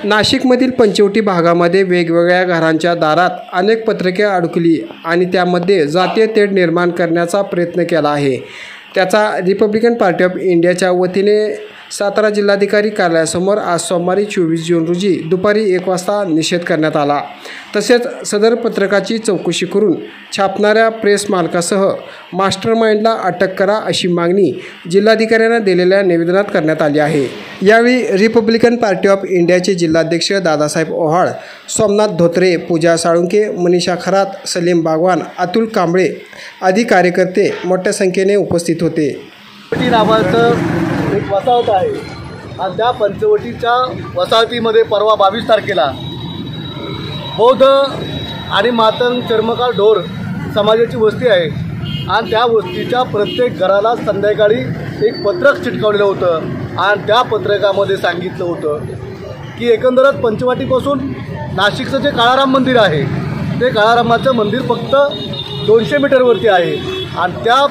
नाशिकमधील पंचवटी भागामध्ये वेगवेगळ्या घरांच्या दारात अनेक पत्रके अडकली आणि त्यामध्ये जातीय तेढ निर्माण करण्याचा प्रयत्न केला आहे। त्याचा रिपब्लिकन पार्टी ऑफ इंडियाच्या वतीने सातारा जिल्हाधिकारी कार्यालयासमोर आज सोमवारी 24 जून रोजी दुपारी 1 वाजता निषेध करण्यात आला। तसेच सदर पत्रकाची चौकशी करून छापणाऱ्या प्रेस मालकासह मास्टरमाइंडला अटक करा अशी मागणी जिल्हाधिकाऱ्यांना दिलेल्या निवेदनात करण्यात आली आहे। यावेळी रिपब्लिकन पार्टी ऑफ इंडियाचे जिल्हाध्यक्ष दादासाहेब ओहाळ, सोमनाथ धोत्रे, पूजा साळुंके, मनीषा खरात, सलीम बागवान, अतुल कांबळे आदी कार्यकर्ते मोठ्या संख्येने उपस्थित होते। एक वसाहत आहे आणि त्या पंचवटीच्या वसाहतीमध्ये परवा 22 तारखेला बौद्ध आणि मातंग चर्मकार ढोर समाजाची वस्ती आहे आणि त्या वस्तीच्या प्रत्येक घराला संध्याकाळी एक पत्रक चिटकवलेलं होतं आणि त्या पत्रकामध्ये सांगितलं होतं की एकंदरच पंचवटीपासून नाशिकचं जे काळाराम मंदिर आहे ते काळारामाचं मंदिर फक्त 200 मीटरवरती आहे आणि त्या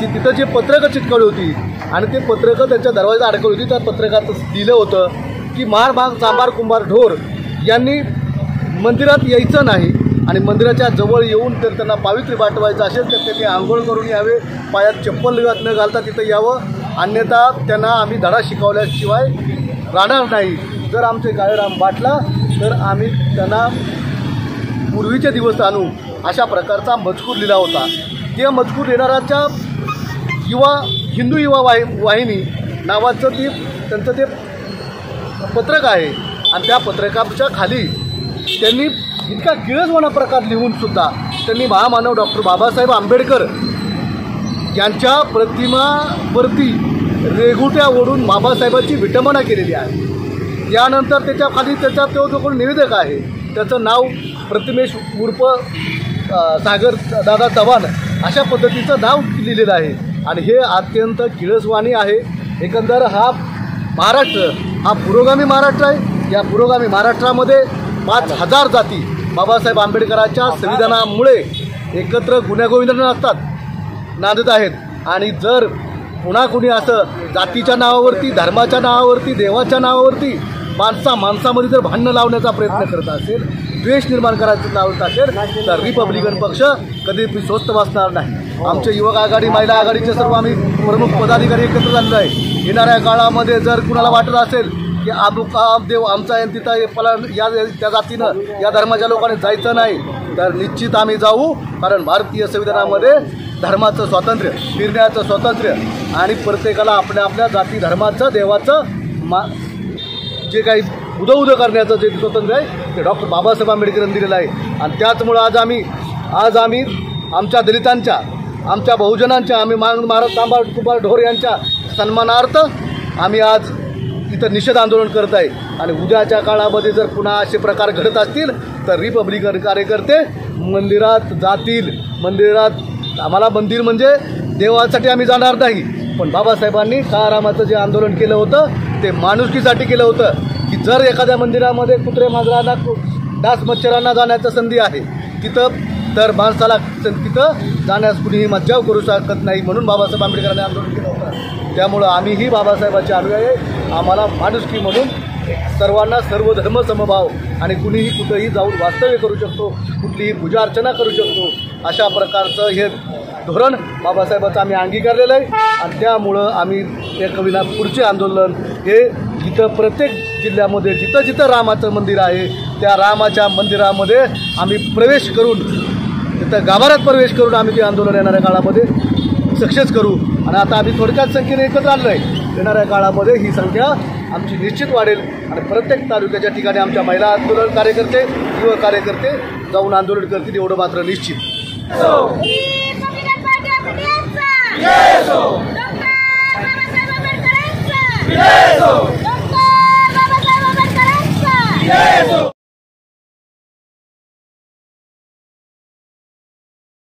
तिथं जे पत्रकं चिटकवली होती आणि ते पत्रकं त्यांच्या दरवाजात अडकवली होती। त्या पत्रकात दिलं होतं की महार चांभार कुंभार ढोर यांनी मंदिरात यायचं नाही आणि मंदिराच्या जवळ येऊन तर त्यांना पावित्र्य पाठवायचं असेल तर त्यांनी आंघोळ करून यावे, पायात चप्पल न घालता तिथं यावं, अन्यथा त्यांना आम्ही धडा शिकवल्याशिवाय राहणार नाही। जर आमचे काळेराम बाटला तर आम्ही त्यांना पूर्वीचे दिवस आणू अशा प्रकारचा मजकूर लिहिला होता। त्या मजकूर लिहिणाऱ्याच्या हिंदू युवा वाहिनी नावाचं त्यांचं ते पत्रक आहे आणि त्या पत्रकाच्या खाली त्यांनी इतका किळसवाणा प्रकार लिहूनसुद्धा त्यांनी महामानव डॉक्टर बाबासाहेब आंबेडकर यांच्या प्रतिमावरती रेघुट्या ओढून बाबासाहेबांची विटंबना केलेली आहे। यानंतर त्याच्या खाली त्याचा जो कोण निवेदक आहे त्याचं नाव प्रतिमेश उर्फ सागर दादा चव्हाण अशा पद्धतीचं नाव लिहिलेलं आहे आणि हे अत्यंत किळसवाणी आहे। एकंदर हा महाराष्ट्र हा पुरोगामी महाराष्ट्र आहे। या पुरोगामी महाराष्ट्रामध्ये 5000 जाती बाबासाहेब आंबेडकरांच्या संविधानामुळे एकत्र गुण्यागोविंदाने नांदत आहेत आणि जर पुन्हा कुणी असं जातीच्या नावावरती, धर्माच्या नावावरती, देवाच्या नावावरती माणसामध्ये जर भांडणं लावण्याचा प्रयत्न करत असेल, द्वेष निर्माण करायचं लावत असेल तर रिपब्लिकन पक्ष कधी स्वस्त बसणार नाही। आमचे युवक आघाडी, महिला आघाडीचे सर्व आम्ही प्रमुख पदाधिकारी एकत्र झालेलो आहे। येणाऱ्या काळामध्ये जर कुणाला वाटत असेल की देव आमचा आहे तिथं त्या जातीनं या धर्माच्या लोकांनी जायचं नाही तर निश्चित आम्ही जाऊ, कारण भारतीय संविधानामध्ये धर्माचं स्वातंत्र्य, फिरण्याचं स्वातंत्र्य आणि प्रत्येकाला आपल्या आपल्या जाती धर्माचं देवाचं जे काही उदं करण्याचं जे स्वातंत्र्य आहे ते डॉक्टर बाबासाहेब आंबेडकरांनी दिलेलं आहे। आणि त्याचमुळं आज आम्ही आमच्या दलितांच्या, आमच्या बहुजनांच्या, आम्ही महाराज चांभार कुंभार ढोर यांच्या सन्मानार्थ आम्ही आज इथं निषेध आंदोलन करत आहे आणि उद्याच्या काळामध्ये जर पुन्हा असे प्रकार घडत असतील तर रिपब्लिकन कार्यकर्ते मंदिरात जातील। मंदिरात आम्हाला मंदिर म्हणजे देवासाठी आम्ही जाणार नाही, पण बाबासाहेबांनी काळारामाचं जे आंदोलन केलं होतं ते माणुसकीसाठी केलं होतं की जर एखाद्या मंदिरामध्ये कुत्रे मांजरांना, डास मच्छरांना जाण्याची संधी आहे तिथं तर माणसाला तिथं जाण्यास कुणीही मज्जाव करू शकत नाही, म्हणून बाबासाहेब आंबेडकरांनी आंदोलन केलं होतं। त्यामुळं आम्हीही बाबासाहेबांचे अनुयायी आहे। आम्हाला माणुसकी म्हणून सर्वांना सर्व धर्म समभाव आणि कुणीही कुठंही जाऊन वास्तव्य करू शकतो, कुठलीही पूजा अर्चना करू शकतो, अशा प्रकारचं हे धोरण बाबासाहेबांचं आम्ही अंगीकारलेलं आहे आणि त्यामुळं आम्ही एक विना पुढचे आंदोलन हे इथं प्रत्येक जिल्ह्यामध्ये जिथं जिथं रामाचं मंदिर आहे त्या रामाच्या मंदिरामध्ये आम्ही प्रवेश करून, तिथं गाभाऱ्यात प्रवेश करून आम्ही ते आंदोलन येणाऱ्या काळामध्ये सक्सेस करू। आणि आता आम्ही थोडक्यात संख्येने एकत्र आलो आहे। येणाऱ्या काळामध्ये ही संख्या आमची निश्चित वाढेल आणि प्रत्येक तालुक्याच्या ठिकाणी आमच्या महिला आंदोलन कार्यकर्ते, युवक कार्यकर्ते जाऊन आंदोलन करतील एवढं मात्र निश्चित।